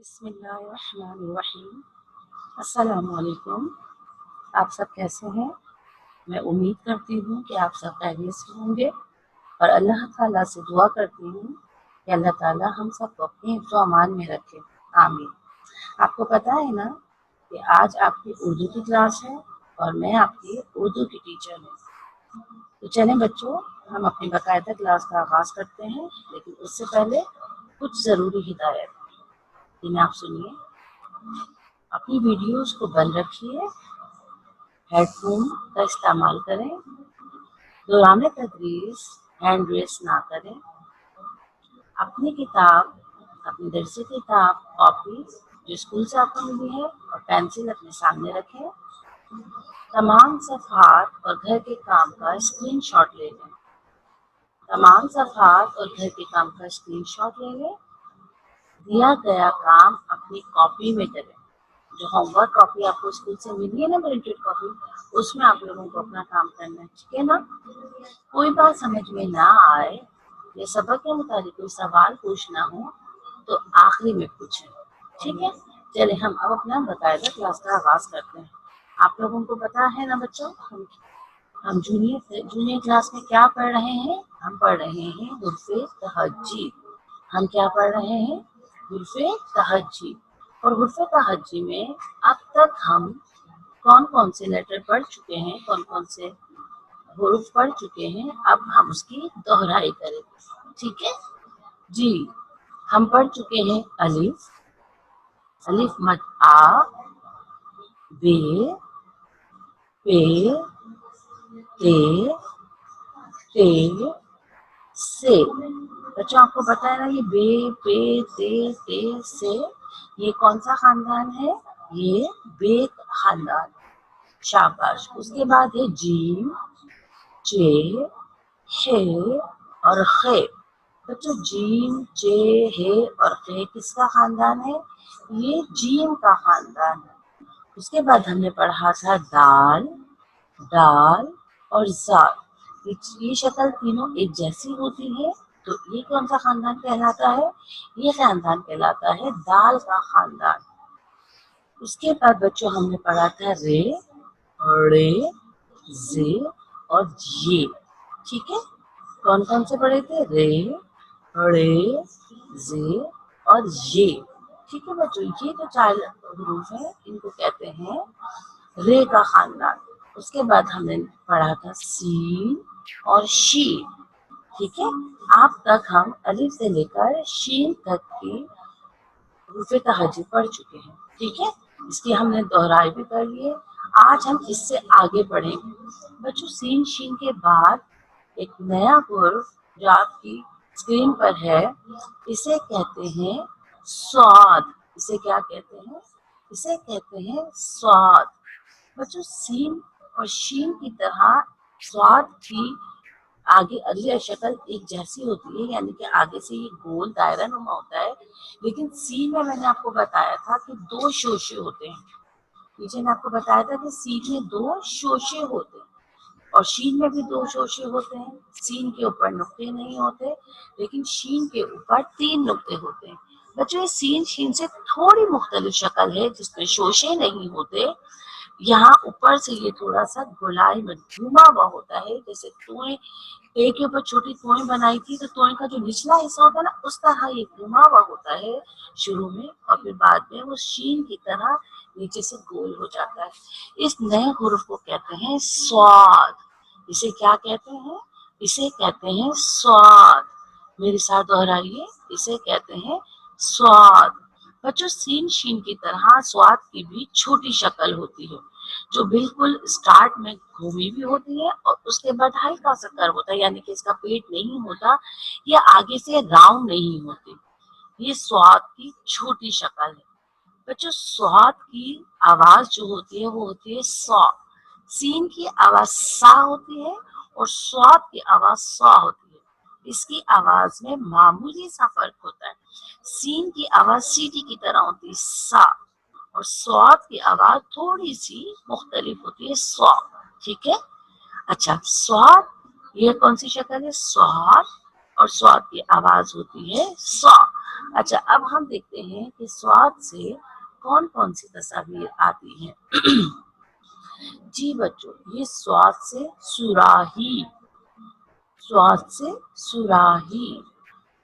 بسم اللہ الرحمن الرحیم۔ السلام علیکم۔ آپ سب کیسے ہیں؟ میں امید کرتی ہوں کہ آپ سب خیریت سے ہوں گے اور اللہ تعالیٰ سے دعا کرتی ہوں کہ اللہ تعالیٰ ہم سب کو اپنے حفظ و امان میں رکھے، آمین۔ آپ کو پتہ ہے نا کہ آج آپ کی اردو کی کلاس ہے اور میں آپ کی اردو کی ٹیچر ہوں۔ تو چلیں بچوں، ہم اپنی باقاعدہ کلاس کا آغاز کرتے ہیں، لیکن اس سے پہلے کچھ ضروری ہدایت جنہیں آپ سنیے۔ اپنی ویڈیوز کو بند رکھیے، ہیڈ فون کا استعمال کریں، دوران تدریس ہینڈ ریس نہ کریں، اپنی کتاب، اپنی درسی کتاب، کاپی جو اسکول سے آپ کو ملی ہے اور پینسل اپنے سامنے رکھیں۔ تمام صفحات اور گھر کے کام کا اسکرین شاٹ لے لیں۔ تمام صفحات اور گھر کے کام کا اسکرین شاٹ لے لیں۔ دیا گیا کام اپنی کاپی میں کریں۔ جو ہوم ورک کاپی آپ کو اسکول سے ملی ہے نا، پرنٹڈ کاپی، اس میں آپ لوگوں کو اپنا کام کرنا ہے، ٹھیک ہے نا؟ کوئی بات سمجھ میں نہ آئے یا سبق کے متعلق کوئی سوال پوچھنا ہو تو آخری میں پوچھیں، ٹھیک ہے؟ چلے ہم اب اپنا باقاعدہ کلاس کا آغاز کرتے ہیں۔ آپ لوگوں کو پتا ہے نا بچوں، ہم جونیئر کلاس میں کیا پڑھ رہے ہیں؟ ہم پڑھ رہے ہیں حروف تہجی۔ ہم کیا پڑھ رہے ہیں؟ حروف تہجی۔ اور حروف تہجی میں اب تک ہم کون کون سے لیٹر پڑھ چکے ہیں، کون کون سے حروف پڑھ چکے ہیں، اب ہم اس کی دہرائی کریں، ٹھیک ہے جی؟ ہم پڑھ چکے ہیں الف، الف مد آ، بے، پے، تے، تے، سے۔ بچوں آپ کو پتا ہے نا یہ بے، پے، تے، تے، سے، یہ کون سا خاندان ہے؟ یہ بے خاندان۔ شاباش۔ اس کے بعد ہے جیم، چے، شے اور خے۔ بچوں جیم، چے، ہے اور خے کس کا خاندان ہے؟ یہ جیم کا خاندان ہے۔ اس کے بعد ہم نے پڑھا تھا دال، ڈال اور زال۔ یہ شکل تینوں ایک جیسی ہوتی ہے، تو یہ کون سا خاندان کہلاتا ہے؟ یہ خاندان کہلاتا ہے دال کا خاندان۔ اس کے بعد بچوں ہم نے پڑھا تھا رے، رے، زے اور یہ، ٹھیک ہے؟ کون کون سے پڑھے تھے؟ رے، رے، زے اور یہ، ٹھیک ہے بچوں؟ یہ جو چار حروف ہیں ان کو کہتے ہیں رے کا خاندان۔ اس کے بعد ہم نے پڑھا تھا سین اور شین، ٹھیک ہے؟ اب تک ہم الف سے لے کر شین تک کی حروف تہجی پڑھ چکے ہیں، ٹھیک ہے؟ اس کی ہم نے دہرائی بھی کر لی ہے۔ آج ہم اس سے آگے پڑھیں گے۔ بچوں سین شین کے بعد ایک نیا حرف جو آپ کی اسکرین پر ہے، اسے کہتے ہیں صاد۔ اسے کیا کہتے ہیں؟ اسے کہتے ہیں صاد۔ بچوں سین اور شین کی طرح صاد کی آگے اگلی شکل ایک جیسی ہوتی ہے، یعنی کہ آگے سے یہ گول دائرہ نما ہوتا ہے، لیکن سین میں نے آپ کو بتایا تھا کہ دو شوشے ہوتے ہیں۔ پیچھے میں آپ کو بتایا تھا کہ سین میں دو شوشے ہوتے ہیں اور شین میں بھی دو شوشے ہوتے ہیں۔ سین کے اوپر نقطے نہیں ہوتے، لیکن شین کے اوپر 3 نقطے ہوتے ہیں۔ بچوں یہ سین شین سے تھوڑی مختلف شکل ہے جس میں شوشے نہیں ہوتے۔ یہاں اوپر سے یہ تھوڑا سا گولائی میں گھوما ہوا ہوتا ہے، جیسے توئیں ٹے کے اوپر چھوٹی توئیں بنائی تھی تو توئیں کا جو نچلا حصہ ہوتا ہے نا، اس طرح یہ گھوما ہوا ہوتا ہے شروع میں، اور پھر بعد میں وہ شین کی طرح نیچے سے گول ہو جاتا ہے۔ اس نئے حرف کو کہتے ہیں صاد۔ اسے کیا کہتے ہیں؟ اسے کہتے ہیں صاد۔ میرے ساتھ دہرائیے، اسے کہتے ہیں صاد۔ بچوں سین شین کی طرح صاد کی بھی چھوٹی شکل ہوتی ہے جو بالکل اسٹارٹ میں گھومی بھی ہوتی ہے اور اس کے بعد ہلکا سا کرو ہوتا ہے، یعنی کہ اس کا پیٹ نہیں ہوتا، یہ آگے سے راؤنڈ نہیں ہوتی۔ یہ صاد کی چھوٹی شکل ہے۔ بچوں صاد کی آواز جو ہوتی ہے وہ ہوتی ہے صا۔ سین کی آواز سا ہوتی ہے اور صاد کی آواز صا ہوتی ہے۔ اس کی آواز میں معمولی سا فرق ہوتا ہے۔ سین کی آواز سیٹی کی طرح ہوتی ہے سا، اور صاد کی آواز تھوڑی سی مختلف ہوتی ہے صا، ٹھیک ہے؟ اچھا صاد یہ کون سی شکل ہے؟ صاد، اور صاد کی آواز ہوتی ہے صا۔ अच्छा, अब हम देखते हैं कि स्वाद से कौन कौन सी तस्वीर आती हैं। जी बच्चों, ये स्वाद से सुराही, स्वाद से सुराही।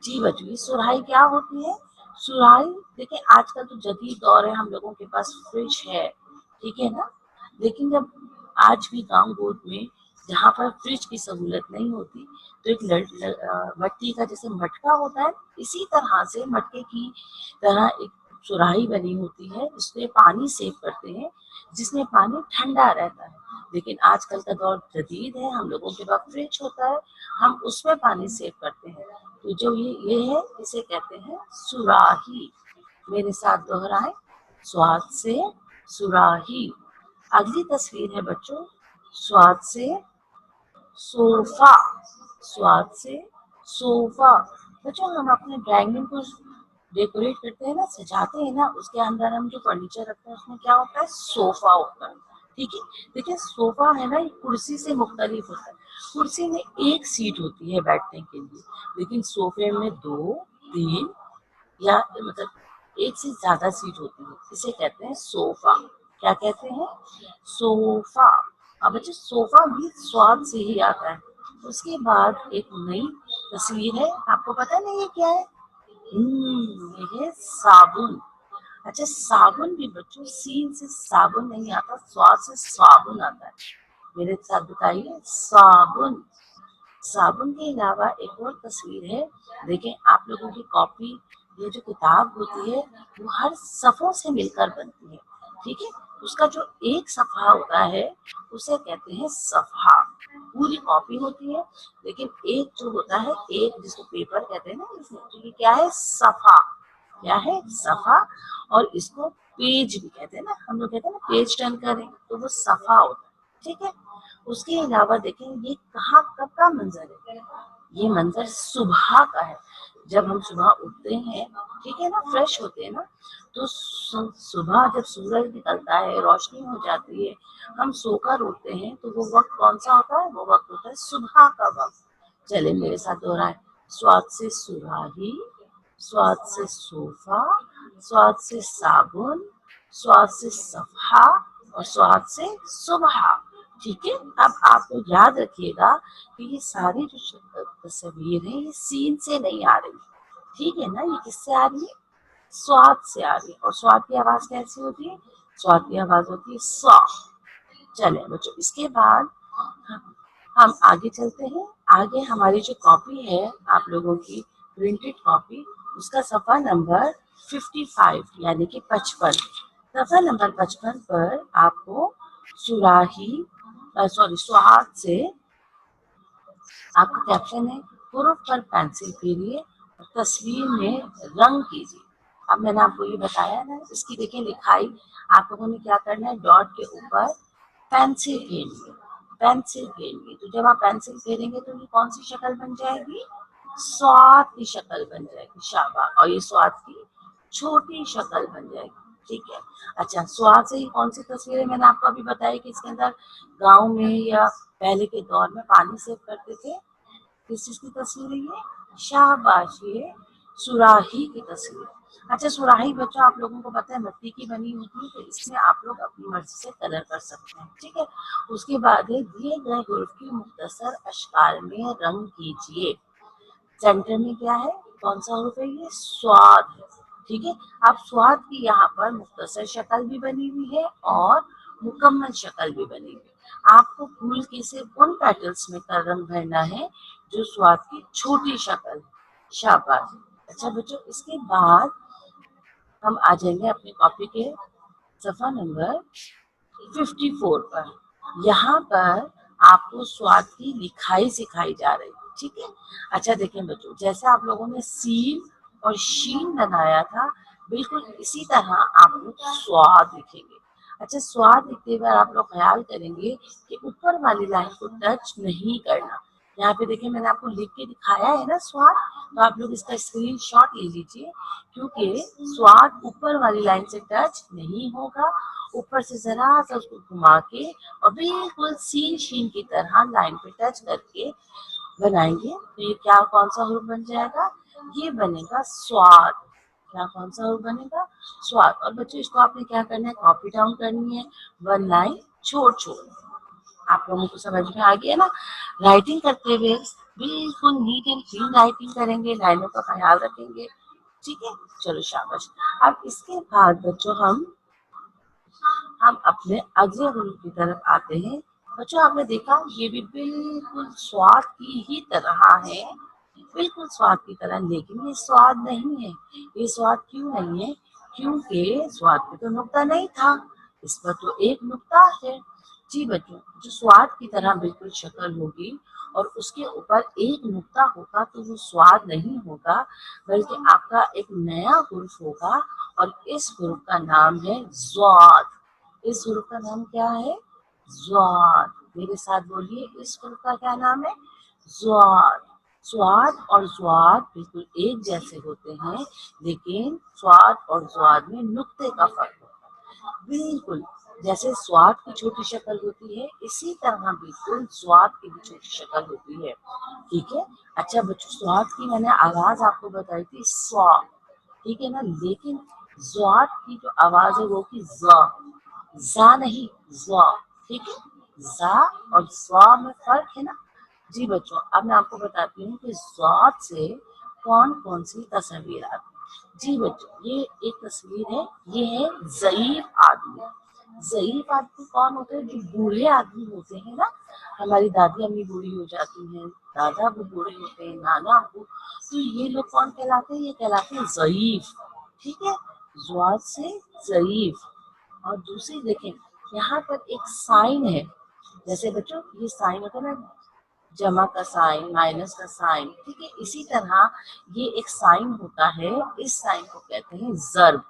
जी बच्चों, ये सुराही क्या होती है? सुराही, देखिए आजकल तो जदीद दौर है, हम लोगों के पास फ्रिज है, ठीक है ना। लेकिन जब आज भी गांव गोद में जहाँ पर फ्रिज की सहूलत नहीं होती, तो एक मट्टी का जैसे मटका होता है, इसी तरह से मटके की तरह एक सुराही बनी होती है, जिसमें पानी सेव करते हैं, जिसमें पानी ठंडा रहता है। लेकिन आजकल का दौर जदीद है, हम लोगों के पास फ्रिज होता है, हम उसमें पानी सेव करते हैं। तो जो ये है, इसे कहते हैं सुराही। मेरे साथ दोहराएं, स्वाद से सुराही। अगली तस्वीर है बच्चों, स्वाद से सोफा, स्वाद से सोफा। बच्चों, हम अपने ड्राइंग रूम को डेकोरेट करते हैं ना, सजाते हैं ना, उसके अंदर हम जो फर्नीचर रखते हैं उसमें क्या होता है? सोफा होता है, ठीक है। देखिए सोफा है ना, ये कुर्सी से मुख्तलिफ होता है। कुर्सी में एक सीट होती है बैठने के लिए, लेकिन सोफे में 2, 3 या मतलब एक से ज्यादा सीट होती है, इसे कहते हैं सोफा। क्या कहते हैं? सोफा। अब बच्चे, सोफा भी स्वाद से ही आता है। उसके बाद एक नई तस्वीर है, आपको पता नहीं ये क्या है? ये है साबुन। अच्छा, साबुन भी बच्चों, सीन से साबुन नहीं आता, स्वाद से साबुन आता है। मेरे साथ बताइए, साबुन। साबुन के अलावा एक और तस्वीर है, देखें आप लोगों की कॉपी, ये जो किताब होती है वो हर सफ़ों से मिलकर बनती है, ठीक है। उसका जो एक सफ़ा होता है उसे कहते हैं सफ़ा। पूरी कॉपी होती है, लेकिन एक जो होता है, एक जिसको पेपर कहते हैं ना, तो ये क्या है? सफ़ा। क्या है? सफ़ा। और इसको पेज भी कहते हैं ना, हम लोग कहते हैं ना पेज टर्न करें, तो वो सफ़ा होता है, ठीक है। उसके अलावा देखें, ये कहाँ कब का मंजर है? ये मंजर सुबह का है। जब हम सुबह उठते हैं, ठीक है ना, फ्रेश होते हैं ना, तो सुबह जब सूरज निकलता है, रोशनी हो जाती है, हम सोकर उठते हैं, तो वो वक्त कौन सा होता है? वो वक्त होता है सुबह का वक्त। चले मेरे साथ दोहराएं, स्वाद से सुराही, स्वाद से सोफा, स्वाद से साबुन, स्वाद से सफा और स्वाद से सुबह, ठीक है। अब आप लोग याद रखिएगा कि ये सारी जो तस्वीर है, ये सीन से नहीं आ रही, ठीक है ना। ये किससे आ रही है? स्वाद से आ रही है। और स्वाद की आवाज कैसी होती है? स्वाद की आवाज होती है स्वा। चले बच्चों, इसके बाद हम आगे चलते हैं। आगे हमारी जो कॉपी है आप लोगों की प्रिंटेड कॉपी, उसका सफा नंबर 55 यानी कि 55, सफा नंबर 55 पर आपको सुराही स्वाद से आपका कैप्शन है, हुरूफ पर पेंसिल फेरिए और तस्वीर में रंग कीजिए। अब मैंने आपको ये बताया ना, इसकी देखिए लिखाई आप लोगों ने क्या करना है, डॉट के ऊपर पेंसिल फेरनी है, पेंसिल फेरनी है। तो जब आप पेंसिल फेरेंगे तो ये कौन सी शक्ल बन जाएगी? स्वाद की शक्ल बन जाएगी, शाबाश। और ये स्वाद की छोटी शक्ल बन जाएगी, ठीक है। अच्छा, स्वाद से ही कौन सी तस्वीरें मैंने आपको अभी बताई कि इसके अंदर गांव में या पहले के दौर में पानी सेव करते थे। किस चीज की तस्वीर है ये? शाबाश, ये सुराही की तस्वीर। अच्छा, सुराही बच्चों आप लोगों को पता है मिट्टी की बनी होती है, तो इसमें आप लोग अपनी मर्जी से कलर कर सकते हैं, ठीक है। उसके बाद है, दिए गए हुरूफ की मुख्तसर अशकाल में रंग कीजिए। सेंटर में क्या है? कौन सा हुरूफ है ये? स्वाद है, ठीक है। अब स्वाद की यहाँ पर मुख्तसर शक्ल भी बनी हुई है और मुकम्मल शक्ल भी बनी हुई है। आपको फूल के सिर्फ उन पेटल्स में का रंग भरना है जो स्वाद की छोटी शक्ल है, शाबाश। अच्छा बच्चों, इसके बाद हम आ जाएंगे अपनी कॉपी के सफा नंबर 54 पर। यहाँ पर आपको स्वाद की लिखाई सिखाई जा रही है, ठीक है। अच्छा देखें बच्चों, जैसे आप लोगों ने सीन और शीन बनाया था, बिल्कुल इसी तरह आप लोग स्वाद लिखेंगे। अच्छा, स्वाद लिखते हुए आप लोग ख्याल करेंगे कि ऊपर वाली लाइन को टच नहीं करना। यहाँ पे देखिए मैंने आपको लिख के दिखाया है ना स्वाद, तो आप लोग इसका स्क्रीनशॉट ले लीजिए, क्योंकि स्वाद ऊपर वाली लाइन से टच नहीं होगा। ऊपर से जरा सा उसको घुमा के और बिल्कुल सीन शीन की तरह लाइन पे टच करके बनाएंगे, तो ये क्या कौन सा हुरूफ बन जाएगा? ये बनेगा स्वाद। क्या कौन सा हुरुफ बनेगा? स्वाद। और बच्चों इसको आपने क्या करना है, कॉपी डाउन करनी है, 1 लाइन छोड़ छोड़। आप लोगों को समझ में आ गया ना? राइटिंग करते हुए बिल्कुल नीट एंड क्लीन राइटिंग करेंगे, लाइनों का ख्याल रखेंगे, ठीक है? चलो शाबाश। अब इसके बाद बच्चों हम अपने अगले हुरूफ की तरफ आते हैं। बच्चों आपने देखा ये भी बिल्कुल स्वाद की ही तरह है, बिल्कुल स्वाद की तरह, लेकिन ये स्वाद नहीं है। ये स्वाद क्यों नहीं है? क्योंकि स्वाद पे तो नुक्ता नहीं था, इस पर तो एक नुक्ता है। जी बच्चों, जो स्वाद की तरह बिल्कुल शक्ल होगी और उसके ऊपर एक नुक्ता होगा तो वो स्वाद नहीं होगा, बल्कि आपका एक नया हुर्फ होगा और इस हुर्फ का नाम है ज़्वाद। इस हुर्फ का नाम क्या है? ज़्वाद। मेरे साथ बोलिए, इस हुर्फ का क्या नाम है? ज़्वाद। स्वाद और ज़्वाद बिल्कुल एक जैसे होते हैं, लेकिन स्वाद और ज़्वाद में नुक्ते का फर्क होता है। बिल्कुल जैसे स्वाद की छोटी शक्ल होती है, इसी तरह बिल्कुल ज़्वाद की भी छोटी शक्ल होती है, ठीक है? अच्छा बच्चों, स्वाद की मैंने आवाज आपको बताई थी स्वा, ठीक है ना? लेकिन ज़्वाद की जो आवाज है वो की जा नहीं, ज़्वा, ठीक है? जा और ज़्वा में फर्क है ना? जी बच्चों, अब मैं आपको बताती हूँ कि ज़्वाद से कौन कौन सी तस्वीर आती है। जी बच्चों, ये एक तस्वीर है, ये है ज़ईफ आदमी। ज़ईफ आदमी कौन होते हैं? जो बूढ़े आदमी होते हैं ना, हमारी दादी अम्मी बूढ़ी हो जाती हैं, दादा भी बूढ़े होते हैं, नाना अबू, तो ये लोग कौन कहलाते हैं? ये कहलाते हैं ज़ईफ, ठीक है? ज़्वाद से ज़ईफ। और दूसरी देखें, यहाँ पर एक साइन है, जैसे बच्चों ये साइन होता है ना, जमा का साइन, माइनस का साइन, ठीक है? इसी तरह ये एक साइन होता है, इस साइन को कहते हैं ज़र्ब।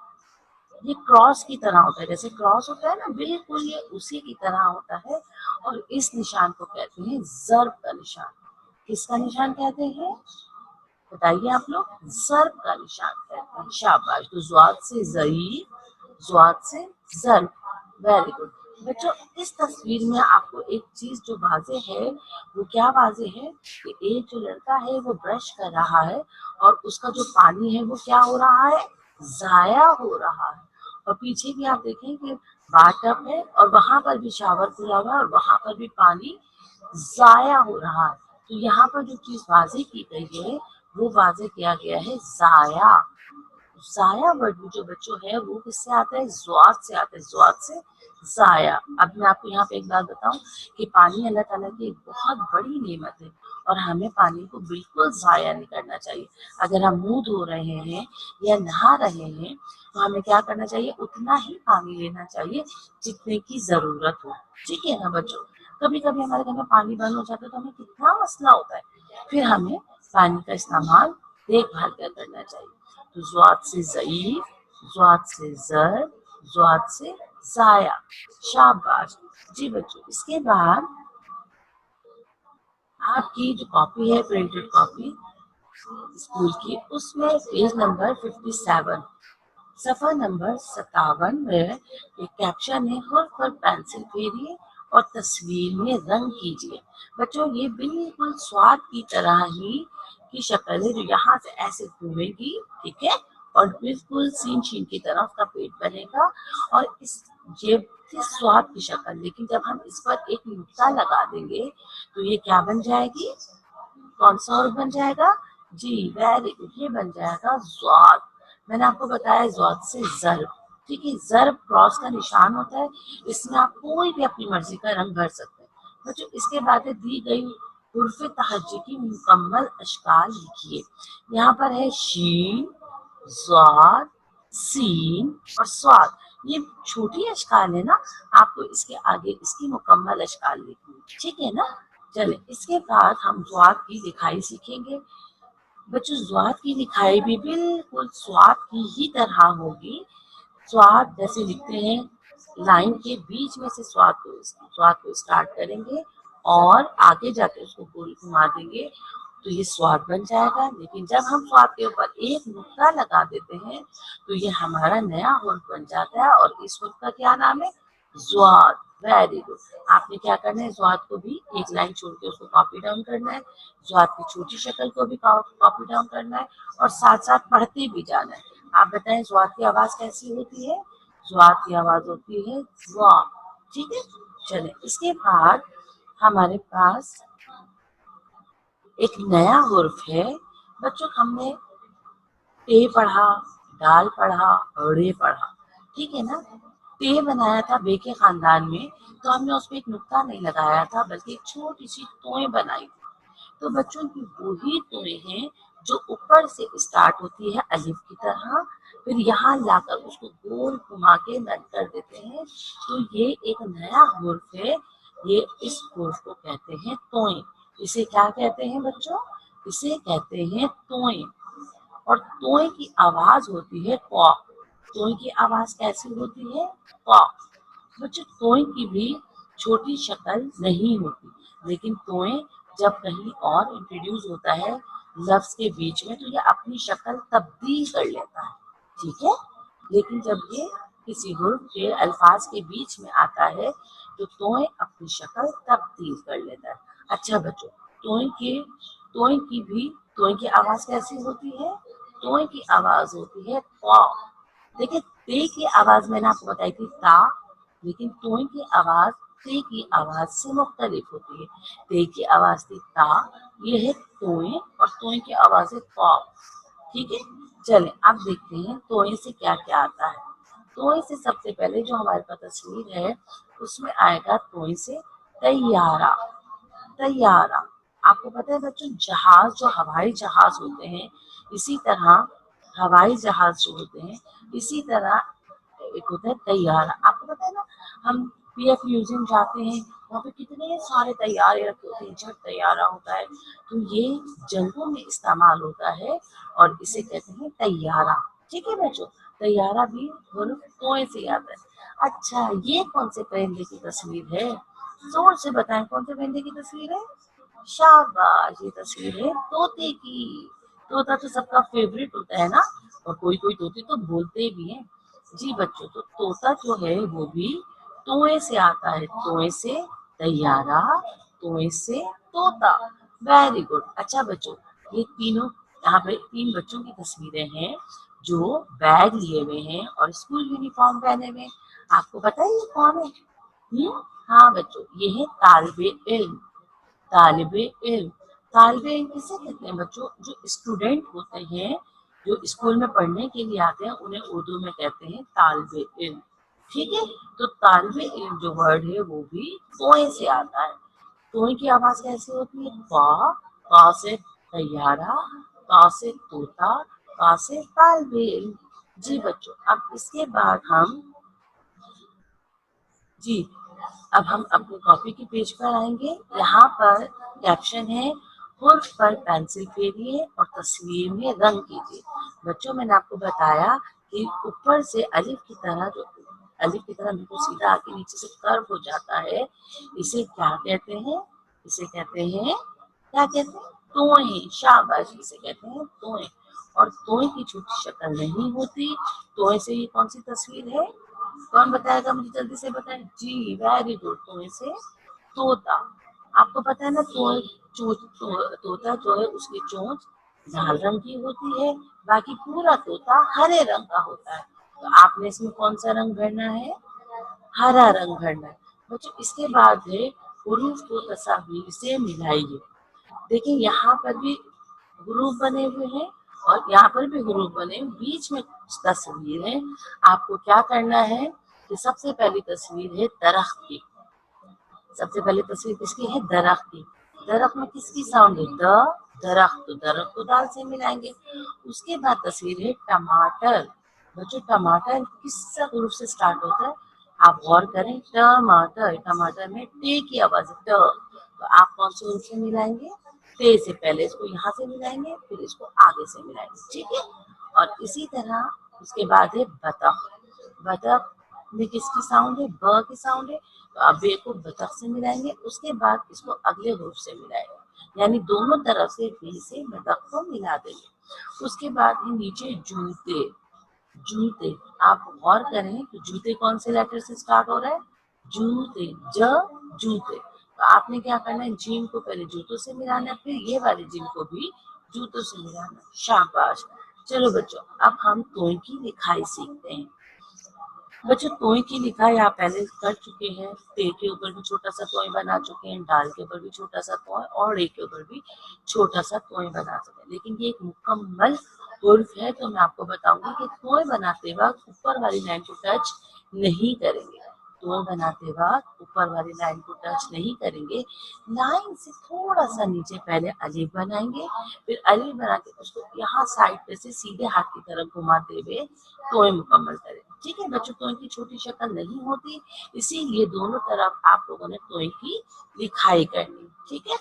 ये क्रॉस की तरह होता है, जैसे क्रॉस होता है ना, बिल्कुल ये उसी की तरह होता है। और इस निशान को कहते हैं ज़र्ब का निशान। किसका निशान कहते हैं? बताइए आप लोग। ज़र्ब का निशान कहते हैं। शाबाश। तो ज़्वाद से ज़ईफ, ज़्वाद से ज़र्ब। वेरी गुड बच्चों। इस तस्वीर में आपको एक चीज जो वाज़े है, वो क्या वाज़े है कि एक जो लड़का है वो ब्रश कर रहा है और उसका जो पानी है वो क्या हो रहा है? ज़ाया हो रहा है। और पीछे भी आप देखें कि बाथटब है और वहां पर भी शावर खुला हुआ है और वहां पर भी पानी ज़ाया हो रहा है। तो यहाँ पर जो चीज वाज़े की गई है वो वाज़े किया गया है ज़ाया। ज़ाया वर्ड जो बच्चों है वो किससे आता है? ज़्वाद से आता है, ज़्वाद से ज़ाया। अब मैं आपको यहाँ पे एक बात बताऊं कि पानी अल्लाह ताला की एक बहुत बड़ी नेमत है और हमें पानी को बिल्कुल ज़ाया नहीं करना चाहिए। अगर हम मुंह धो रहे हैं या नहा रहे हैं तो हमें क्या करना चाहिए? उतना ही पानी लेना चाहिए जितने की ज़रूरत हो, ठीक है ना बच्चों? कभी कभी हमारे घर में पानी बंद हो जाता है तो हमें कितना मसला होता है, फिर हमें पानी का इस्तेमाल देखभाल कर करना चाहिए। तो ज़्वाद से ज़ईफ, ज़्वाद से ज़र, ज़्वाद से ज़ाया। शाबाश। जी बच्चों, इसके बाद आपकी जो कॉपी है, प्रिंटेड कॉपी स्कूल की, उसमें पेज नंबर 57, सफ़ा नंबर 57 में एक कैप्शन है, हुर्फ पर पेंसिल फेरिए और तस्वीर में रंग कीजिए। बच्चों ये बिल्कुल स्वाद की तरह ही की शक्ल है, जो यहाँ से ऐसे घूमेगी, ठीक है? और बिल्कुल सीन शीन की तरह उसका पेट बनेगा और ये थी स्वाद की शक्ल, लेकिन जब हम इस पर एक नुक्ता लगा देंगे तो ये क्या बन जाएगी? कौन सा और बन जाएगा? जी वेरी गुड, ये बन जाएगा ज़्वाद। मैंने आपको बताया ज़्वाद से ज़र्ब, ठीक है? ज़र्ब क्रॉस का निशान होता है, इसमें आप कोई भी अपनी मर्जी का रंग भर सकते हैं। बच्चों इसके बाद दी गई हुर्फ तहज्जुद की मुकम्मल अशकाल लिखिए। यहाँ पर है शीन, ज़ाद, सीन और स्वाद। ये छोटी अशकाल है ना, आपको इसके आगे इसकी मुकम्मल अशकाल लिखनी है, ठीक है ना? चले इसके बाद हम ज़्वाद की लिखाई सीखेंगे। बच्चों ज़्वाद की लिखाई भी बिल्कुल स्वाद की ही तरह होगी। स्वाद जैसे लिखते हैं, लाइन के बीच में से स्वाद को स्टार्ट करेंगे और आगे जाके उसको गोल घुमा देंगे तो ये स्वाद बन जाएगा। लेकिन जब हम स्वाद के ऊपर एक नुक्ता लगा देते हैं तो ये हमारा नया हुर्फ बन जाता है और इस हुर्फ का क्या नाम है? ज़्वाद, वेरी गुड। आपने क्या करना है, ज़्वाद को भी एक लाइन छोड़ के उसको कॉपी डाउन करना है, ज़्वाद की छोटी शक्ल को भी कॉपी डाउन करना है और साथ साथ पढ़ते भी जाना है। आप बताएं ज़्वाद की आवाज़ कैसी होती है? ज़्वाद की आवाज़ होती है ज़्वा। ठीक है, चले इसके बाद हमारे पास एक नया हुर्फ है बच्चों। हमने पे पढ़ा, दाल पढ़ा, रे पढ़ा, ठीक है ना। पे बनाया था बे के खानदान में, तो हमने उसमें एक नुक्ता नहीं लगाया था बल्कि एक छोटी सी तोय बनाई थी। तो बच्चों की वही तोय हैं जो ऊपर से स्टार्ट होती है अलिफ की तरह, फिर यहाँ लाकर उसको गोल घुमा के बंद कर देते हैं। तो ये एक नया हुर्फ है, ये इस हुर्फ को कहते हैं तोय। इसे क्या कहते हैं बच्चों? इसे कहते हैं तोय। और तोय की आवाज होती है क्वा। तोय की आवाज कैसी होती है? क्वा। बच्चों तोय की भी छोटी शक्ल नहीं होती, लेकिन तोय जब कहीं और इंट्रोड्यूस होता है लफ्ज के बीच में तो ये अपनी शक्ल तब्दील कर लेता है, ठीक है। लेकिन जब ये किसी हुर्फ के अल्फाज के बीच में आता है तो तोय अपनी शक्ल तब्दील कर लेता है। अच्छा बच्चों, तोय की भी तोय की आवाज कैसी होती है? तोय की आवाज होती है क्वा। देखिए ते की आवाज मैंने आपको बताई थी ता, लेकिन तोय की आवाज ते की आवाज से मुख्तलिफ होती है। ते की आवाज थी ता, ये है तोय और तोय की आवाज है क्वा, ठीक है। चले अब देखते हैं तोय से क्या क्या आता है। तोय से सबसे पहले जो हमारे पास तस्वीर है उसमें आएगा तोय से तैयारा। तैयारा, आपको पता है बच्चों जहाज जो हवाई जहाज होते हैं, इसी तरह हवाई जहाज जो होते हैं इसी तरह एक होता है तैयारा। आपको पता है ना, हम पीएफ म्यूजियम जाते हैं, वहाँ पे कितने सारे तैयारे रखे होते हैं, जेट तैयारा होता है, तो ये जंगों में इस्तेमाल होता है और इसे कहते हैं तैयारा, ठीक है बच्चों। तैयारा भी हुर्फ तोय से आता है। अच्छा ये कौन से परिंदे की तस्वीर है? जोर से बताएं कौन से परिंदे की तस्वीर है? शाबाश, ये तस्वीर है तोते की। तोता तो सबका फेवरेट होता है ना, और कोई कोई तोते तो बोलते भी हैं। जी बच्चों, तो तोता जो है वो भी तोए से आता है। तोए से तैयारा, तोए से तोता। Very good. अच्छा बच्चों, ये तीनों यहाँ पे तीन बच्चों की तस्वीरें हैं जो बैग लिए हुए हैं और स्कूल यूनिफॉर्म पहने हुए हैं। आपको पता है ये कौन है? हाँ बच्चों, ये है तालिबे इल्म। तालिबे इल्म, तालिबे इल्म किसे कहते हैं बच्चों? जो स्टूडेंट होते हैं, जो स्कूल में पढ़ने के लिए आते हैं, उन्हें उर्दू में कहते हैं तालिबे इल्म, ठीक है। तो तालिबे इल्म जो वर्ड है वो भी तोय से आता है। तोय की आवाज कैसे होती है? का से तैयारा, का से तोता, का से तालिबे इल्म। जी बच्चों, अब इसके बाद हम जी अब हम अपनी कॉपी के पेज पर आएंगे। यहाँ पर कैप्शन है, हुर्फ पर पेंसिल फेरिए और तस्वीर में रंग कीजिए। बच्चों मैंने आपको बताया कि ऊपर से अलिफ की तरह जो अलिफ की तरह बिल्कुल सीधा आके नीचे से कर्व हो जाता है, इसे क्या कहते हैं? इसे कहते हैं, क्या कहते हैं? तोय। शाबाश, इसे कहते हैं तोय। और तोय की छोटी शक्ल नहीं होती। तोय से ये कौन सी तस्वीर है? कौन बताएगा मुझे, जल्दी से बताएं। जी वेरी गुड, तोय से तोता। आपको पता है ना, तोता जो है उसकी चोंच लाल रंग की होती है, बाकी पूरा तोता हरे रंग का होता है। तो आपने इसमें कौन सा रंग भरना है? हरा रंग भरना है बच्चों। इसके बाद है हुरूफ को तस्वीर से मिलाइए। देखिए यहाँ पर भी ग्रुप बने हुए हैं और यहाँ पर भी ग्रुप बने, बीच में कुछ तस्वीर है। आपको क्या करना है कि सबसे पहली तस्वीर है दरख्त की। सबसे पहली तस्वीर किसकी है? दरख्त की। दरख्त में किसकी साउंड है? द। दरख्त, तो दरख्त को दाल से मिलाएंगे। उसके बाद तस्वीर है टमाटर। बच्चों टमाटर किस ग्रुप से स्टार्ट होता है? आप गौर करें, टमाटर। टमाटर में टे की आवाज है, ट। तो आप कौन से ग्रुप से मिलाएंगे? टे से। पहले इसको यहाँ से मिलाएंगे, फिर इसको आगे से मिलाएंगे, ठीक है। और इसी तरह उसके बाद है बतख। बतख में किसकी साउंड है? ब की साउंड है। तो आप बे को बतख से मिलाएंगे, उसके बाद इसको अगले रूप से मिलाएंगे, यानी दोनों तरफ से बी से बतख को मिला देंगे। उसके बाद है नीचे जूते। जूते, आप गौर करें कि जूते कौन से लेटर से स्टार्ट हो रहा है? जूते, ज जूते। तो आपने क्या करना है, जीम को पहले जूतों से मिलाना है, फिर ये वाले जीम को भी जूतों से मिलाना। शाबाश। चलो बच्चों, अब हम तोय की लिखाई सीखते हैं। बच्चों, तोय की लिखाई आप पहले कर चुके हैं। पे के ऊपर भी छोटा सा तोय बना चुके हैं, डाल के ऊपर भी छोटा सा तोय, और ए के ऊपर भी छोटा सा तोय बना चुके हैं। लेकिन ये एक मुकम्मल हुर्फ है, तो मैं आपको बताऊंगी कि तोय बनाते वक्त ऊपर वाली लाइन को टच नहीं करेंगे। तोय बनाते वक्त ऊपर वाली लाइन को टच नहीं करेंगे। लाइन से थोड़ा सा नीचे पहले अलिफ बनाएंगे, फिर अलिफ बना के उसको यहाँ साइड पे से सीधे हाथ की तरफ घुमाते हुए तोय मुकम्मल करें। ठीक है बच्चों, तोय की छोटी शक्ल नहीं होती, इसीलिए दोनों तरफ आप लोगों ने तोय की लिखाई करनी। ठीक है,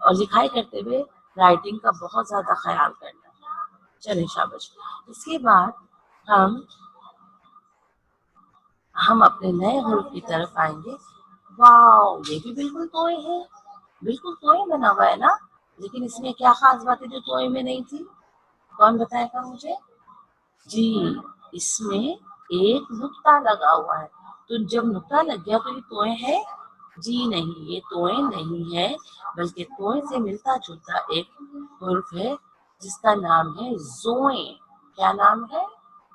और लिखाई करते हुए राइटिंग का बहुत ज्यादा ख्याल करना। चलिए शाबाश। इसके बाद हम अपने नए हुर्फ की तरफ आएंगे। वाओ, ये भी बिल्कुल तोय है, बिल्कुल तोय बना हुआ है ना। लेकिन इसमें क्या खास बात है जो तोय में नहीं थी, कौन बताएगा मुझे? जी, इसमें एक नुक्ता लगा हुआ है। तो जब नुक्ता लग गया तो ये तोय है? जी नहीं, ये तोय नहीं है, बल्कि तोय से मिलता जुलता एक हुर्फ है जिसका नाम है जोए। क्या नाम है?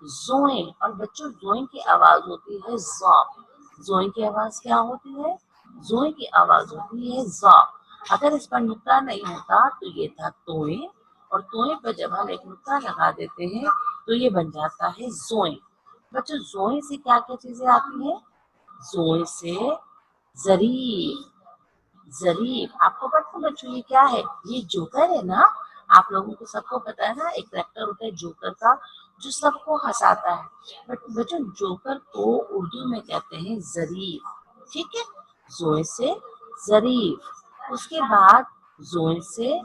जोए। और बच्चों, जोए की आवाज होती है ज़ा। जोए की आवाज क्या होती है? जोए की आवाज होती है ज़ा। अगर इस पर नुक्ता नहीं होता तो ये था तोय, और तोय पर जब हम एक नुक्ता लगा देते हैं तो ये बन जाता है जोए। बच्चों, जोए से क्या क्या चीजें आती हैं? जोए से जरीफ। जरीफ, आपको पता है बच्चों ये क्या है? ये जोकर है ना। आप लोगों को सबको पता है ना, एक करेक्टर होता है जोकर का जो सबको हंसाता है। बट बच्चों, जोकर को उर्दू में कहते हैं जरीफ। ठीक है, जोए से जरीफ। उसके बाद जोए से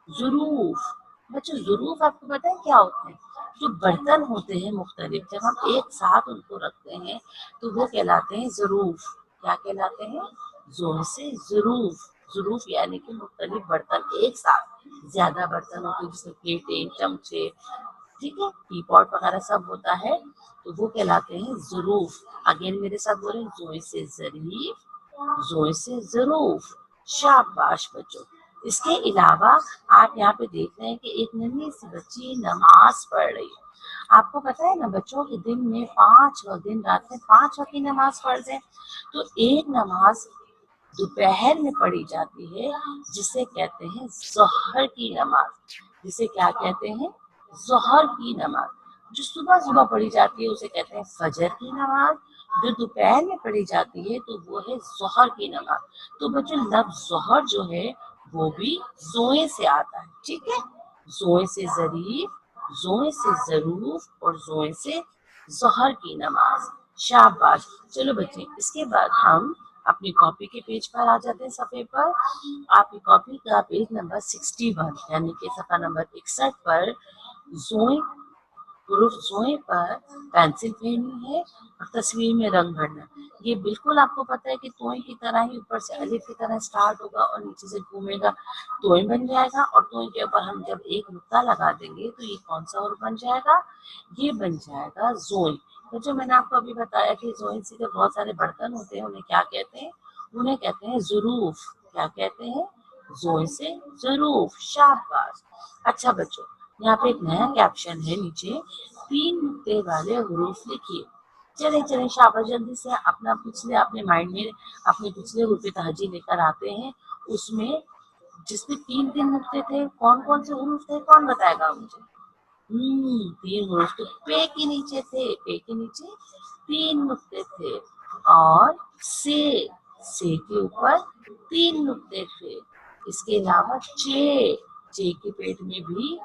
जुरूफ। बच्चों, जुरूफ आपको पता है क्या होते हैं? जो बर्तन होते हैं मुख्तलिफ, जब हम एक साथ उनको रखते हैं तो वो कहलाते हैं जरूफ। क्या कहलाते हैं? जोर से जुरूफ। जुरूफ यानी कि मुख्तलिफ बर्तन एक साथ, ज्यादा बर्तन होते हैं जिसमें प्लेटें, चमचे, ठीक है, टी पॉट वगैरह सब होता है, तो वो कहलाते हैं जुरूफ। अगेन मेरे साथ बोले, जोए से जरीफ, जोए से जरूफ। शाबाश बच्चों। इसके अलावा आप यहाँ पे देख रहे हैं कि एक नन्ही सी बच्ची नमाज पढ़ रही है। आपको पता है ना बच्चों कि दिन में 5 वक्त, दिन रात में 5 वक्त की नमाज पढ़ते हैं। तो एक नमाज दोपहर में पढ़ी जाती है जिसे कहते हैं जोहर की नमाज। जिसे क्या कहते हैं? जोहर की नमाज। जो सुबह सुबह पढ़ी जाती है उसे कहते हैं फजर की नमाज। जो दोपहर में पढ़ी जाती है तो वो है जोहर की नमाज। तो बच्चों, लफ्ज जोहर जो है वो भी जोए से आता है। ठीक है, जोए से जरीफ, जोए से जरूफ, और जोए से जोहर की नमाज। शाबाश। चलो बच्चे, इसके बाद हम अपनी कॉपी के पेज पर आ जाते हैं, सफ़े पर। आपकी कॉपी का पेज नंबर 61 यानी कि सफ़ा नंबर 61 पर जोए, हुरूफ जोए पर पेंसिल फेरनी है और तस्वीर में रंग भरना है। ये बिल्कुल आपको पता है कि तोय की तरह ही ऊपर से अलिफ की तरह स्टार्ट होगा और नीचे से घूमेगा, तोय बन जाएगा। और तोय के ऊपर हम जब एक नुक्ता लगा देंगे तो ये कौन सा हुर्फ बन जाएगा? ये बन जाएगा जोए। तो जो मैंने आपको अभी बताया कि जोए से जो बहुत सारे बर्तन होते हैं उन्हें क्या कहते हैं? उन्हें कहते हैं जुरूफ। क्या कहते हैं? जोए से जुरूफ। शाबाश। अच्छा बच्चों, यहाँ पे एक नया कैप्शन है नीचे, 3 नुक्ते वाले हुरूफ लिखिए। चले चले शाबाश, जल्दी से अपना पिछले अपने माइंड में अपने पिछले हुरूफ तहजी लेकर आते हैं। उसमें जिसमें 3 नुक्ते थे, कौन कौन से हुरूफ थे, कौन बताएगा मुझे? 3 हुरूफ तो पे के नीचे थे, पे के नीचे 3 नुक्ते थे। और से के ऊपर 3 नुक्ते थे। इसके अलावा चे के पेट में भी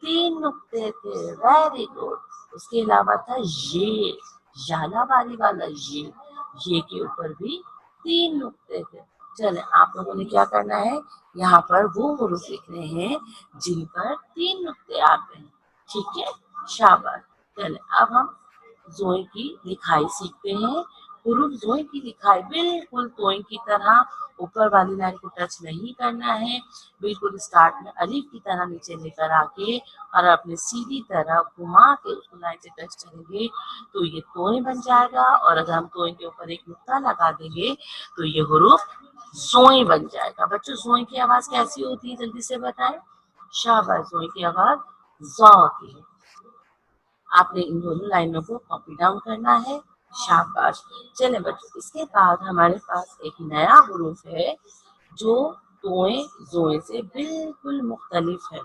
3 नुक्ते थे। Very good. उसके अलावा था ये, झालावारी वाला ये के ऊपर भी 3 नुक्ते थे। चले, आप लोगों ने क्या करना है, यहाँ पर वो हुरूफ लिखने हैं जिन पर 3 नुक्ते आते हैं। ठीक है, शाबाश। चले, अब हम जोए की लिखाई सीखते हैं। हुरूफ जोई की लिखाई बिल्कुल तोई की तरह ऊपर वाली लाइन को टच नहीं करना है, बिल्कुल स्टार्ट में अलिफ की तरह नीचे लेकर आके और अपने सीधी तरफ घुमा के उसको लाइन से टच करेंगे तो ये तोय बन जाएगा। और अगर हम तोय के ऊपर एक नुक्ता लगा देंगे तो ये हुरूफ जोई बन जाएगा। बच्चों जोई की आवाज कैसी होती है जल्दी से बताएं। शाबाश, जोई की आवाज ज़ होती है। आपने इन दोनों लाइनों को कॉपी डाउन करना है। शाबाश। चले बच्चों, इसके बाद हमारे पास एक नया हुरूफ है जो तोए जोए से बिल्कुल मुख्तलिफ है।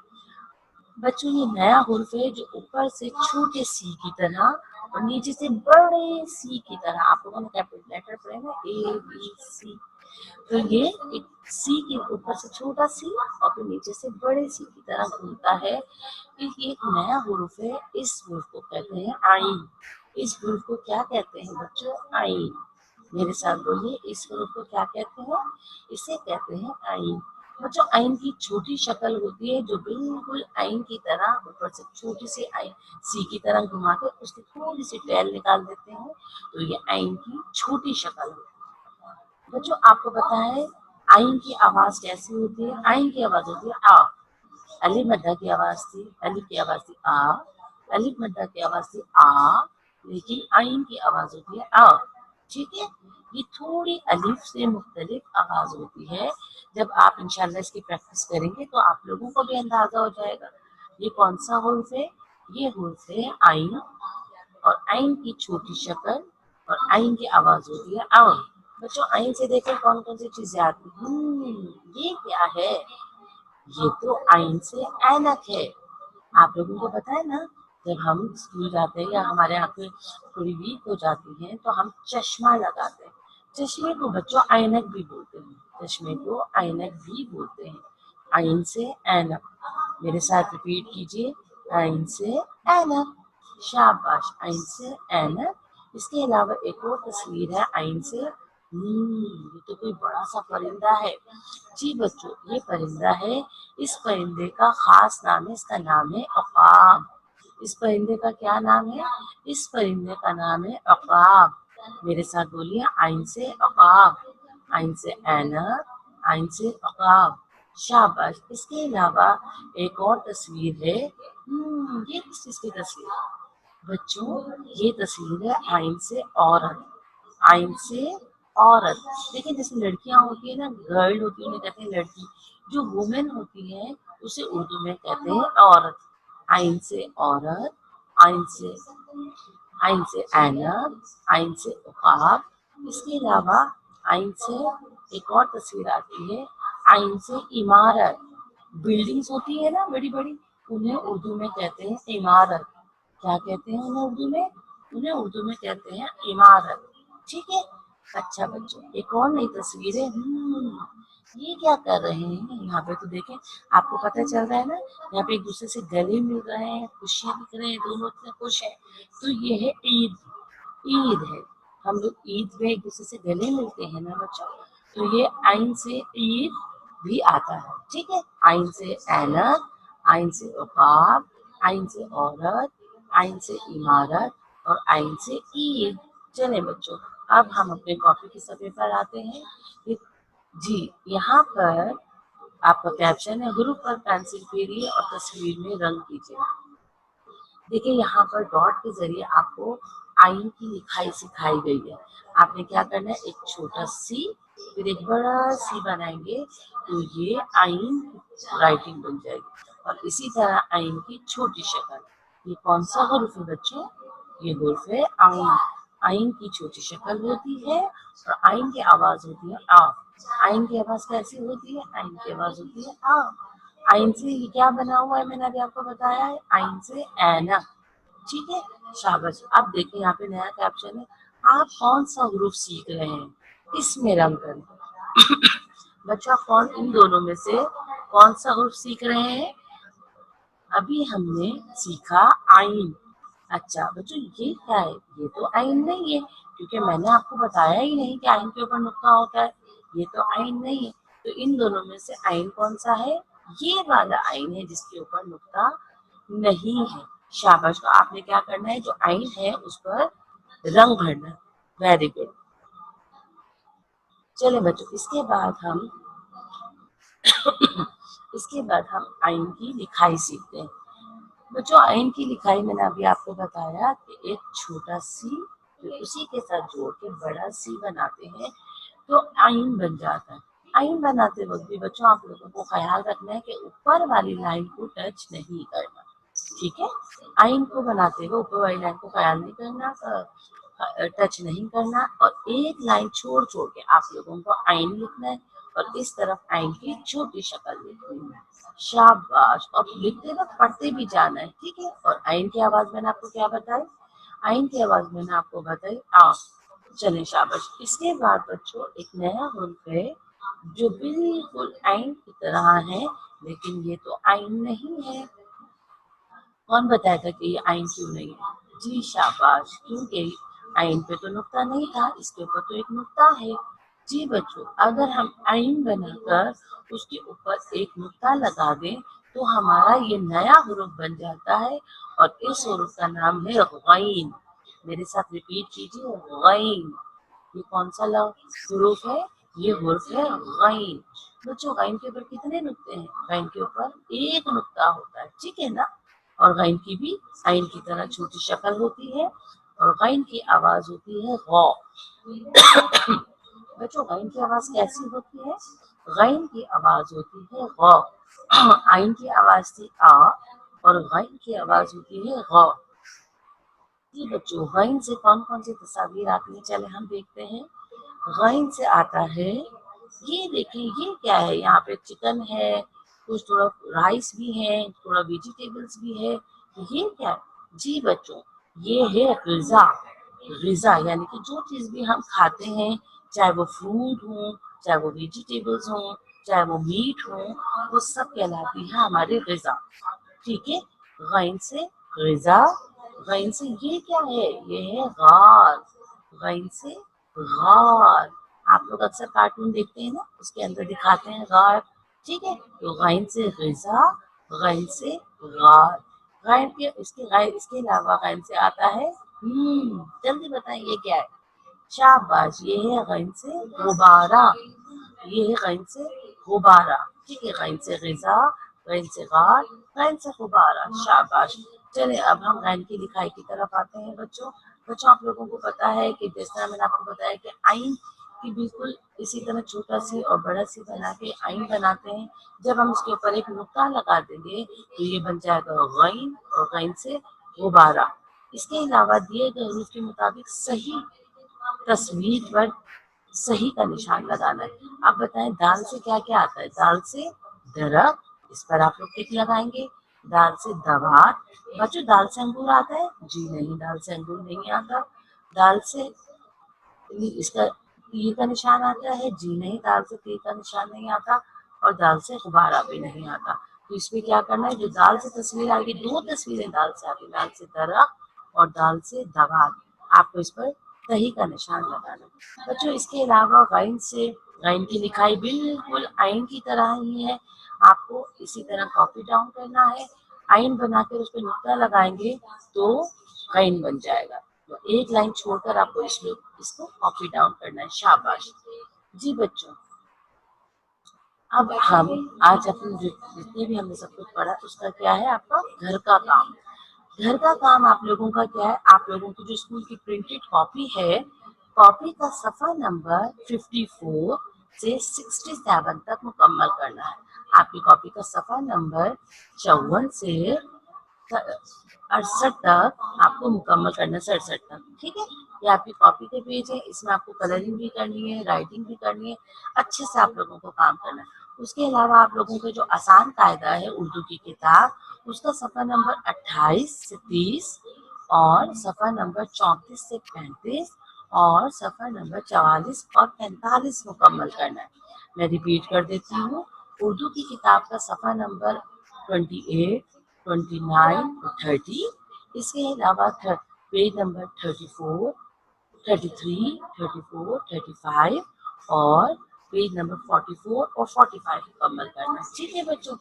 बच्चों ये नया हुर्फ है जो ऊपर से छोटे सी की तरह और नीचे से बड़े सी की तरह, आप लोगों ने कैपिटल लेटर पढ़े ना, ए बी सी, तो ये एक सी के ऊपर से छोटा सी और फिर नीचे से बड़े सी की तरह घूमता है। ये एक नया हुर्फ है। इस हुर्फ को कहते हैं आइन। इस हुर्फ को क्या कहते हैं बच्चों? आइन। मेरे साथ बोलिए, इस हुर्फ को क्या कहते हैं? इसे कहते हैं आइन। बच्चों आइन की छोटी शक्ल होती है जो बिल्कुल आइन की तरह ऊपर से छोटी सी आइन सी की तरह घुमा के उसकी थोड़ी सी टेल निकाल देते हैं, तो ये आइन की छोटी शक्ल होती है। बच्चों आपको पता है आइन की आवाज कैसी होती है? आइन की आवाज होती है आ। अलिफ मद्दा की आवाज थी, अलिफ की आवाज थी आ, अलिफ मद्दा की आवाज थी आ, लेकिन आइन की आवाज होती है आ। ठीक है, ये थोड़ी अलिफ से मुख्तलिफ आवाज होती है। जब आप इंशाल्लाह इसकी प्रैक्टिस करेंगे तो आप लोगों को भी अंदाजा हो जाएगा ये कौन सा हुर्फ है। ये हुर्फ है आइन, और आइन की छोटी शक्ल और आइन की आवाज होती है आ। बच्चों आइन से देखें कौन कौन सी चीजें आती हैं। ये क्या है? ये तो आइन से ऐनक है। आप लोगों को पता है ना, जब हम स्कूल जाते हैं या हमारे आंखें थोड़ी वीक हो जाती हैं तो हम चश्मा लगाते हैं। चश्मे को बच्चों ऐनक भी बोलते हैं, चश्मे को ऐनक भी बोलते हैं। आइन से ऐनक, मेरे साथ रिपीट कीजिए, आइन से ऐनक। शाबाश, आइन से ऐनक। इसके अलावा एक और तस्वीर है आइन से। ये तो कोई बड़ा सा परिंदा है। जी बच्चों, ये परिंदा है। इस परिंदे का खास नाम है, इसका नाम है अक़ाब। इस परिंदे का क्या नाम है? इस परिंदे का नाम है अक़ाब। मेरे साथ बोलिए, आइन से अक़ाब, आइन से ऐनक, आइन से अक़ाब। शाबाश। इसके अलावा एक और तस्वीर है। ये किस चीज की तस्वीर है बच्चों? ये तस्वीर है आइन से औरत। आइन से औरत। देखिए जैसे लड़कियां होती है ना, गर्ल होती है उन्हें कहते हैं लड़की, जो वुमेन होती है उसे उर्दू में कहते हैं औरत। आइन से औरत, आइन से, आइन से ऐनक, आइन से उकाब। इसके अलावा आइन से एक और तस्वीर आती है, आइन से इमारत। बिल्डिंग्स होती है ना बड़ी बड़ी, उन्हें उर्दू में कहते हैं इमारत। क्या कहते हैं उन्हें उर्दू में? उन्हें उर्दू में कहते हैं इमारत। ठीक है। अच्छा बच्चों, एक और नई तस्वीर है। ये क्या कर रहे हैं यहाँ पे? तो देखें, आपको पता चल रहा है ना, यहाँ पे एक दूसरे से गले मिल रहे हैं, खुशियां दिख रहे हैं, दोनों इतने खुश हैं। तो ये है ईद। ईद है, हम लोग ईद में एक दूसरे से गले मिलते हैं ना बच्चों, तो ये आइन से ईद भी आता है। ठीक है, आइन से ऐनक, आइन से उकाब, आइन से औरत, आइन से इमारत और आइन से ईद। चले बच्चों, अब हम अपने कॉपी के सफ़े पर आते हैं। जी, यहाँ पर आपका कैप्शन है, हुरूफ पर पेंसिल फेरिए और तस्वीर में रंग कीजिए। देखिए यहाँ पर डॉट के जरिए आपको आइन की लिखाई सिखाई गई है। आपने क्या करना है, एक छोटा सी फिर एक बड़ा सी बनाएंगे तो ये आइन राइटिंग बन जाएगी। और इसी तरह आइन की छोटी शक्ल। ये कौन सा हुर्फ है बच्चों? ये हुर्फ है आइन। आइन की छोटी शक्ल होती है और आइन की आवाज होती है आ। आइन की आवाज कैसी होती है? आइन की आवाज होती है आ। आइन से ये क्या बना हुआ है, मैंने अभी आपको बताया है, आइन से ऐनक। ठीक है, शाबाश। अब देखिए यहाँ पे नया कैप्शन है, आप कौन सा हुरूफ सीख रहे हैं, इसमें रंग करें। बच्चा आप कौन इन दोनों में से कौन सा हुरूफ सीख रहे हैं? अभी हमने सीखा आइन। अच्छा बच्चों, ये क्या है? ये तो आइन नहीं है, क्योंकि मैंने आपको बताया ही नहीं कि आइन के ऊपर नुक्ता होता है। ये तो आइन नहीं है, तो इन दोनों में से आइन कौन सा है? ये वाला आइन है जिसके ऊपर नुक्ता नहीं है। शाबाश। तो आपने क्या करना है, जो आइन है उस पर रंग भरना। Very good. चले बच्चों, इसके बाद हम आइन की लिखाई सीखते हैं। बच्चों, आइन की लिखाई मैंने अभी आपको बताया कि एक छोटा सी फिर उसी के साथ जोड़ के बड़ा सी बनाते हैं तो आइन बन जाता है। आइन बनाते वक्त भी बच्चों आप लोगों को ख्याल रखना है कि ऊपर वाली लाइन को टच नहीं करना, ठीक है। आइन को बनाते हुए ऊपर वाली लाइन को ख्याल नहीं करना, टच नहीं करना, और एक लाइन छोड़ छोड़ के आप लोगों को आइन लिखना है और इस तरफ आइन की छोटी शक्ल लिखनी है। शाबाश। और लिखते वक्त पढ़ते भी जाना है, ठीक है। और आइन की आवाज मैंने आपको क्या बताई? आइन की आवाज मैंने आपको बताई आ। चले शाबाश। इसके बाद बच्चों एक नया हुर्फ है जो बिल्कुल आइन की तरह है, लेकिन ये तो आइन नहीं है। कौन बताएगा कि ये आइन क्यों नहीं है? जी शाबाश, क्योंकि आइन पे तो नुक्ता नहीं था, इसके ऊपर तो एक नुक्ता है। जी बच्चों, अगर हम आइन बनाकर उसके ऊपर एक नुक्ता लगा दें तो हमारा ये नया हुरूफ बन जाता है और इस हुरूफ का नाम है गैन। मेरे साथ रिपीट कीजिए, गैन। ये कौन सा हुरूफ है? ये हुरूफ है गैन। बच्चों, गैन के ऊपर कितने नुक्ते हैं? गैन के ऊपर एक नुक्ता होता है, ठीक है ना। और गैन की भी आइन की तरह छोटी शक्ल होती है और गैन की आवाज होती है गौ। बच्चों, गैन की आवाज कैसी होती है? गैन की आवाज होती है गौ। आइन की आवाज थी आ और गैन की आवाज होती है गौ। जी बच्चों, गैन से कौन कौन सी तस्वीर आती है, चले हम देखते हैं। गैन से आता है, ये देखिए ये क्या है, यहाँ पे चिकन है, कुछ थोड़ा राइस भी है, थोड़ा वेजिटेबल्स भी है। ये क्या है? जी बच्चों, ये है ग़िज़ा। ग़िज़ा यानी कि जो चीज़ भी हम खाते हैं, चाहे वो फ्रूट हो, चाहे वो वेजिटेबल्स हो, चाहे वो मीट हो, वो सब कहलाती है हमारी ग़िज़ा, ठीक है। गैन से ग़िज़ा। गैन से ये क्या है? ये है गार। गैन से गार। आप लोग अक्सर कार्टून देखते हैं ना, उसके अंदर दिखाते हैं गार, ठीक है। तो गैन से ग़िज़ा, गैन से गार। गैन के इसके अलावा गैन से आता है जल्दी बताएं ये क्या है? शाबाश, ये है गैन से गुब्बारा। ये है गैन से गुब्बारा, ठीक है। गैन से ग़िज़ा, गैन से गार, गैन से गुब्बारा। शाबाश। चले अब हम गैन की लिखाई की तरफ आते हैं बच्चों। बच्चों, आप लोगों को पता है कि जिस तरह मैंने आपको बताया कि आइन की बिल्कुल इसी तरह छोटा सी और बड़ा सी बना के आइन बनाते हैं। जब हम इसके ऊपर एक नुक्ता लगा देंगे तो ये बन जाएगा गैन और गैन से गुब्बारा। इसके अलावा दिए गए रूप के मुताबिक सही तस्वीर पर सही का निशान लगाना है। आप बताएं दाल से क्या क्या आता है? दाल से दरख्त, इस पर आप लोग टिक लगाएंगे। दाल से दवात। बच्चों, दाल से अंगूर आता है? जी नहीं, दाल से अंगूर नहीं आता। दाल से इसका तीर का निशान आता है? जी नहीं, दाल से तीर का निशान नहीं आता। और दाल से गुब्बारा भी नहीं आता। तो इसमें क्या करना है, जो दाल से तस्वीर आएगी, दो तस्वीरें दाल से आती, दाल से दरख्त और दाल से दवात। आपको इस पर सही का निशान लगाना है। बच्चों, इसके अलावा गैन की लिखाई बिल्कुल आइन की तरह ही है। आपको इसी तरह कॉपी डाउन करना है। आइन बनाकर उस पर नुक्ता लगाएंगे तो गैन बन जाएगा। तो एक लाइन छोड़कर आपको इसको कॉपी डाउन करना है। शाबाश। जी बच्चों, अब हम आज अपने जितने भी हमने सब कुछ पढ़ा उसका क्या है, आपका घर का काम। घर का काम आप लोगों का क्या है? आप लोगों की जो स्कूल की प्रिंटेड कॉपी है, कॉपी का सफ़ा नंबर 54 से 67 तक मुकम्मल करना है। आपकी कॉपी का सफ़ा नंबर 54 से 68 तक आपको मुकम्मल करना है, 67 तक, ठीक है। ये आपकी कॉपी के पेज है, इसमें आपको कलरिंग भी करनी है, राइटिंग भी करनी है, अच्छे से आप लोगों को काम करना है। उसके अलावा आप लोगों के जो आसान कायदा है उर्दू की किताब, उसका सफ़ा नंबर 28 से 30 और सफ़ा नंबर 34 से 35 और सफ़ा नंबर 44 और 45 मुकम्मल करना है। मैं रिपीट कर देती हूँ। उर्दू की किताब का सफ़ा नंबर 28, 29 और 30। इसके अलावा पेज नंबर 34, 33, 34, 35 और पेज नंबर 44 और 45 मुकम्मल करना है, ठीक है बच्चों।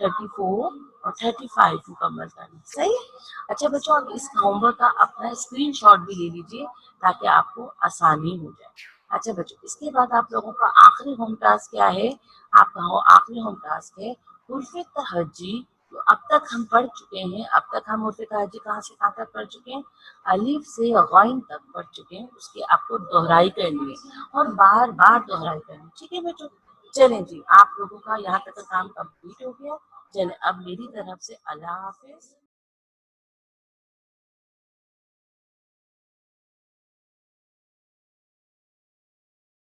34 और 35 मुकम्मल करना है, सही है। अच्छा बच्चों, अब इस होमवर्क का अपना स्क्रीनशॉट भी ले लीजिए ताकि आपको आसानी हो जाए। اچھا بچوں، اس کے بعد آپ لوگوں کا آخری ہوم ٹاسک کیا ہے؟ آپ کا آخری ہوم ٹاسک ہے حروف تہجی. تو اب تک ہم پڑھ چکے ہیں، اب تک ہم حروف تہجی کہاں سے کہاں تک پڑھ چکے ہیں؟ الف سے غین تک پڑھ چکے ہیں. اس کی آپ کو دہرائی کرنی ہے اور بار بار دہرائی کرنی ہے. ٹھیک ہے بچوں، چلیں جی، آپ لوگوں کا یہاں تک کا کام کمپلیٹ ہو گیا. چلیں اب میری طرف سے اللہ حافظ.